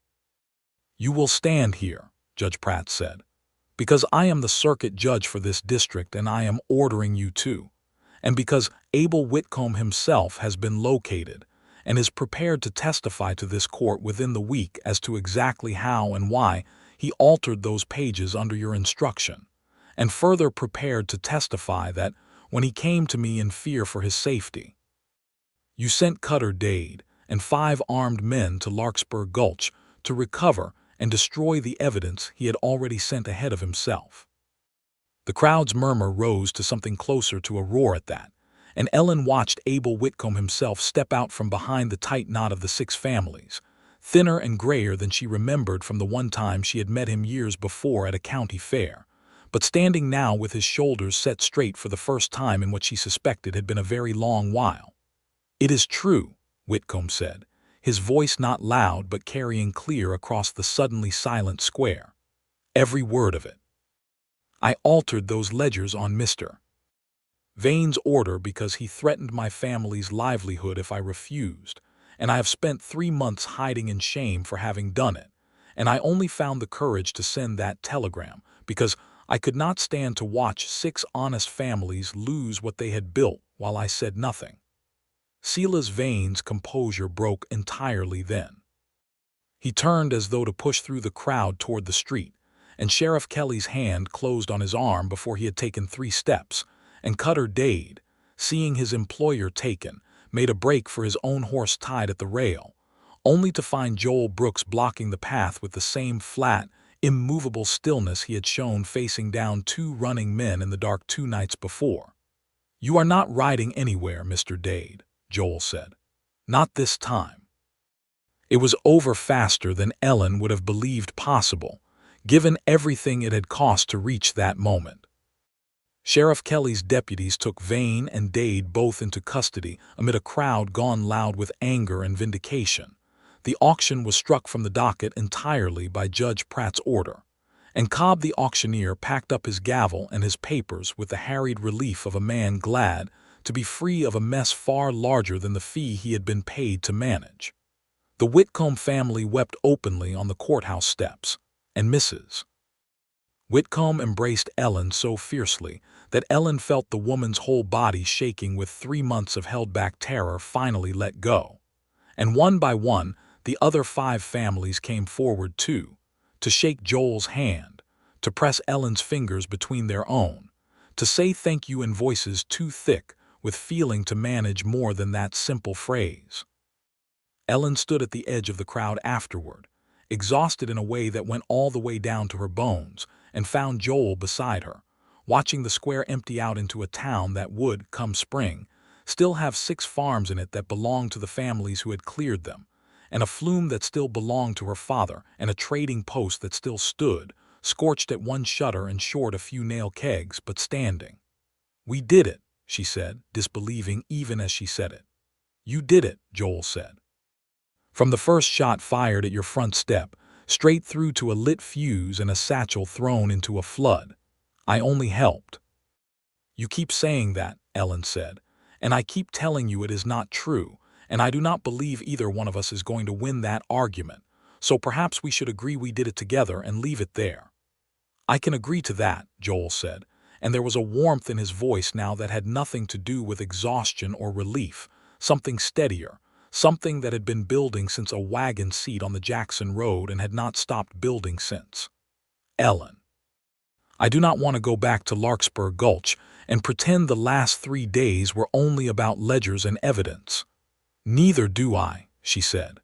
You will stand here, Judge Pratt said, because I am the circuit judge for this district and I am ordering you to, and because Abel Whitcomb himself has been located and is prepared to testify to this court within the week as to exactly how and why he altered those pages under your instruction, and further prepared to testify that when he came to me in fear for his safety, you sent Cutter Dade and 5 armed men to Larkspur Gulch to recover and destroy the evidence he had already sent ahead of himself. The crowd's murmur rose to something closer to a roar at that, and Ellen watched Abel Whitcomb himself step out from behind the tight knot of the 6 families, thinner and grayer than she remembered from the one time she had met him years before at a county fair, but standing now with his shoulders set straight for the first time in what she suspected had been a very long while. It is true, Whitcomb said, his voice not loud but carrying clear across the suddenly silent square. Every word of it. I altered those ledgers on Mr. Vane's order because he threatened my family's livelihood if I refused, and I have spent 3 months hiding in shame for having done it, and I only found the courage to send that telegram because I could not stand to watch 6 honest families lose what they had built while I said nothing. Silas Vane's composure broke entirely then. He turned as though to push through the crowd toward the street, and Sheriff Kelly's hand closed on his arm before he had taken 3 steps, and Cutter Dade, seeing his employer taken, made a break for his own horse tied at the rail, only to find Joel Brooks blocking the path with the same flat, immovable stillness he had shown facing down 2 running men in the dark 2 nights before. You are not riding anywhere, Mr. Dade, Joel said. Not this time. It was over faster than Ellen would have believed possible, given everything it had cost to reach that moment. Sheriff Kelly's deputies took Vane and Dade both into custody amid a crowd gone loud with anger and vindication. The auction was struck from the docket entirely by Judge Pratt's order, and Cobb the auctioneer packed up his gavel and his papers with the harried relief of a man glad to be free of a mess far larger than the fee he had been paid to manage. The Whitcomb family wept openly on the courthouse steps, and Mrs. Whitcomb embraced Ellen so fiercely that Ellen felt the woman's whole body shaking with 3 months of held-back terror finally let go. And one by one, the other 5 families came forward too, to shake Joel's hand, to press Ellen's fingers between their own, to say thank you in voices too thick with feeling to manage more than that simple phrase. Ellen stood at the edge of the crowd afterward, exhausted in a way that went all the way down to her bones, and found Joel beside her, watching the square empty out into a town that would, come spring, still have 6 farms in it that belonged to the families who had cleared them, and a flume that still belonged to her father, and a trading post that still stood, scorched at one shutter and short a few nail kegs, but standing. "We did it," she said, disbelieving even as she said it. "You did it," Joel said. "From the first shot fired at your front step, straight through to a lit fuse and a satchel thrown into a flood. I only helped." "You keep saying that," Ellen said, "and I keep telling you it is not true, and I do not believe either one of us is going to win that argument, so perhaps we should agree we did it together and leave it there." "I can agree to that," Joel said, and there was a warmth in his voice now that had nothing to do with exhaustion or relief, something steadier, something that had been building since a wagon seat on the Jackson Road and had not stopped building since. "Ellen, I do not want to go back to Larkspur Gulch and pretend the last 3 days were only about ledgers and evidence." "Neither do I," she said.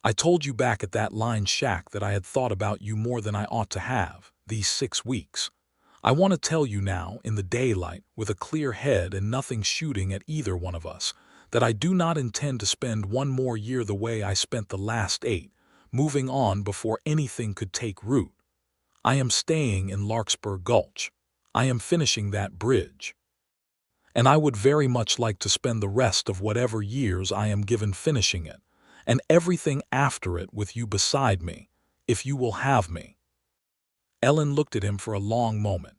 "I told you back at that line shack that I had thought about you more than I ought to have, these 6 weeks. I want to tell you now, in the daylight, with a clear head and nothing shooting at either one of us, that I do not intend to spend 1 more year the way I spent the last 8, moving on before anything could take root. I am staying in Larkspur Gulch. I am finishing that bridge. And I would very much like to spend the rest of whatever years I am given finishing it, and everything after it with you beside me, if you will have me." Ellen looked at him for a long moment.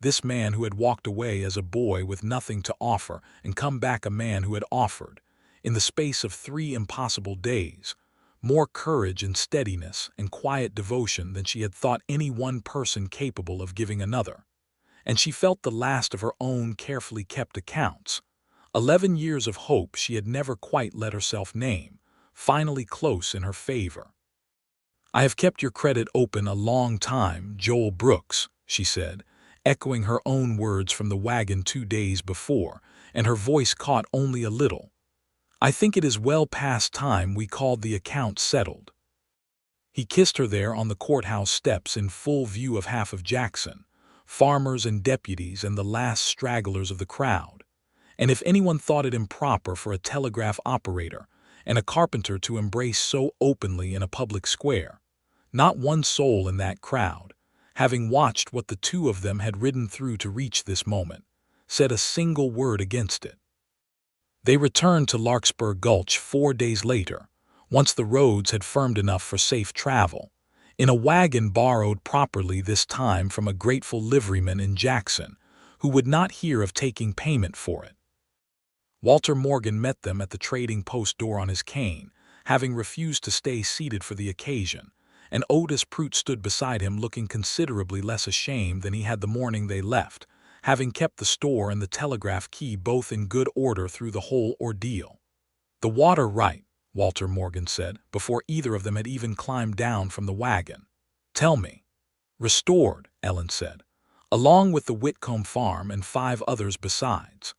This man who had walked away as a boy with nothing to offer and come back a man who had offered, in the space of 3 impossible days, more courage and steadiness and quiet devotion than she had thought any one person capable of giving another. And she felt the last of her own carefully kept accounts. 11 years of hope she had never quite let herself name, finally close in her favor. "I have kept your credit open a long time, Joel Brooks," she said, echoing her own words from the wagon 2 days before, and her voice caught only a little. "I think it is well past time we called the account settled." He kissed her there on the courthouse steps in full view of half of Jackson, farmers and deputies and the last stragglers of the crowd. And if anyone thought it improper for a telegraph operator and a carpenter to embrace so openly in a public square, not one soul in that crowd, having watched what the 2 of them had ridden through to reach this moment, said a single word against it. They returned to Larkspur Gulch 4 days later, once the roads had firmed enough for safe travel, in a wagon borrowed properly this time from a grateful liveryman in Jackson, who would not hear of taking payment for it. Walter Morgan met them at the trading post door on his cane, having refused to stay seated for the occasion, and Otis Prout stood beside him looking considerably less ashamed than he had the morning they left, having kept the store and the telegraph key both in good order through the whole ordeal. "The water right," Walter Morgan said, before either of them had even climbed down from the wagon. "Tell me." "Restored," Ellen said, "along with the Whitcomb farm and 5 others besides.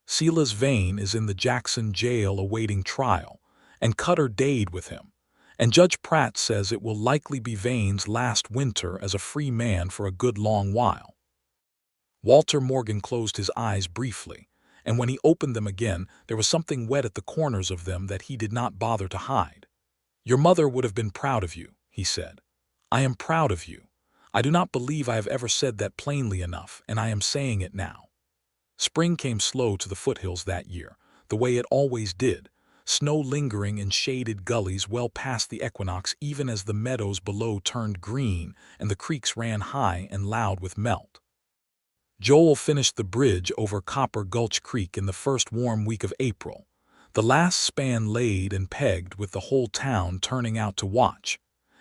Silas Vane is in the Jackson jail awaiting trial, and Cutter Dade with him, and Judge Pratt says it will likely be Vane's last winter as a free man for a good long while." Walter Morgan closed his eyes briefly, and when he opened them again there was something wet at the corners of them that he did not bother to hide. "Your mother would have been proud of you," he said. "I am proud of you. I do not believe I have ever said that plainly enough, and I am saying it now." Spring came slow to the foothills that year, the way it always did, snow lingering in shaded gullies well past the equinox even as the meadows below turned green and the creeks ran high and loud with melt. Joel finished the bridge over Copper Gulch Creek in the first warm week of April, the last span laid and pegged with the whole town turning out to watch,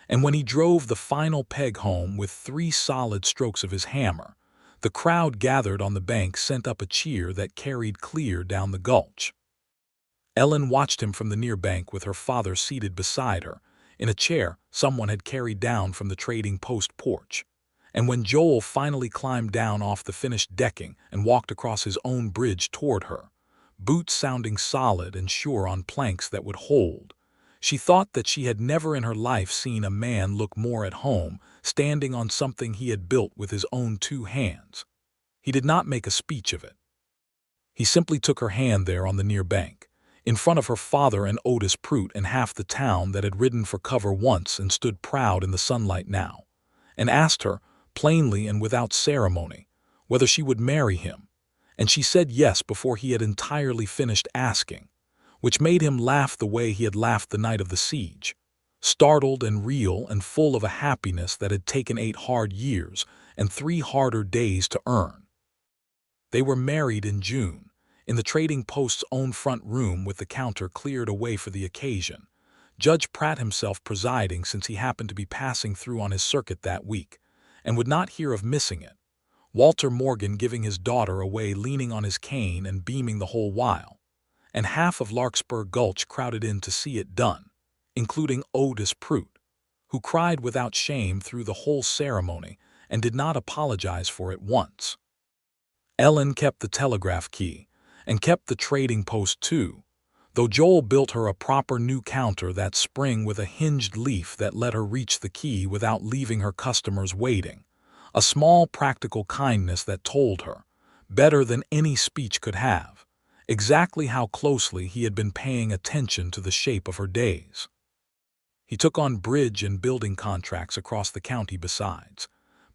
and when he drove the final peg home with 3 solid strokes of his hammer, the crowd gathered on the bank sent up a cheer that carried clear down the gulch. Ellen watched him from the near bank with her father seated beside her, in a chair someone had carried down from the trading post porch. And when Joel finally climbed down off the finished decking and walked across his own bridge toward her, boots sounding solid and sure on planks that would hold, she thought that she had never in her life seen a man look more at home standing on something he had built with his own 2 hands. He did not make a speech of it. He simply took her hand there on the near bank, in front of her father and Otis Prout and half the town that had ridden for cover once and stood proud in the sunlight now, and asked her, plainly and without ceremony, whether she would marry him, and she said yes before he had entirely finished asking, which made him laugh the way he had laughed the night of the siege, startled and real and full of a happiness that had taken 8 hard years and 3 harder days to earn. They were married in June, in the trading post's own front room with the counter cleared away for the occasion, Judge Pratt himself presiding since he happened to be passing through on his circuit that week, and would not hear of missing it, Walter Morgan giving his daughter away leaning on his cane and beaming the whole while, and half of Larkspur Gulch crowded in to see it done, including Otis Prout, who cried without shame through the whole ceremony and did not apologize for it once. Ellen kept the telegraph key, and kept the trading post too, though Joel built her a proper new counter that spring with a hinged leaf that let her reach the key without leaving her customers waiting, a small practical kindness that told her, better than any speech could have, exactly how closely he had been paying attention to the shape of her days. He took on bridge and building contracts across the county besides,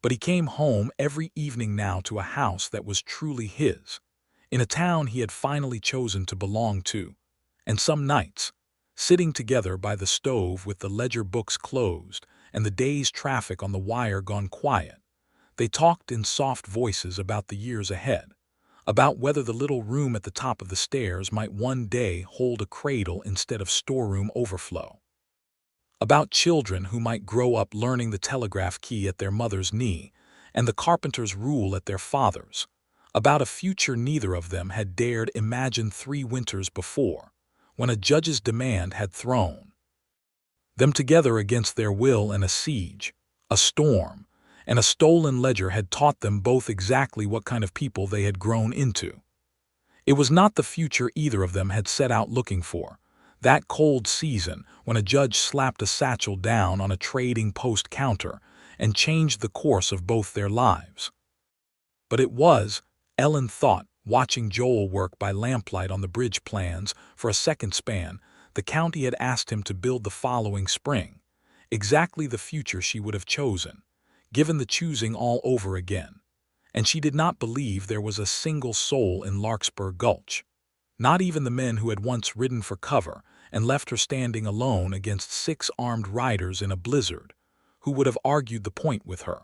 but he came home every evening now to a house that was truly his, in a town he had finally chosen to belong to, and some nights, sitting together by the stove with the ledger books closed and the day's traffic on the wire gone quiet, they talked in soft voices about the years ahead, about whether the little room at the top of the stairs might one day hold a cradle instead of storeroom overflow, about children who might grow up learning the telegraph key at their mother's knee and the carpenter's rule at their father's, about a future neither of them had dared imagine 3 winters before, when a judge's demand had thrown them together against their will, and a siege, a storm, and a stolen ledger had taught them both exactly what kind of people they had grown into. It was not the future either of them had set out looking for, that cold season when a judge slapped a satchel down on a trading post counter and changed the course of both their lives. But it was, Ellen thought, watching Joel work by lamplight on the bridge plans for a second span the county had asked him to build the following spring, exactly the future she would have chosen, given the choosing all over again, and she did not believe there was a single soul in Larkspur Gulch, not even the men who had once ridden for cover and left her standing alone against 6 armed riders in a blizzard, who would have argued the point with her.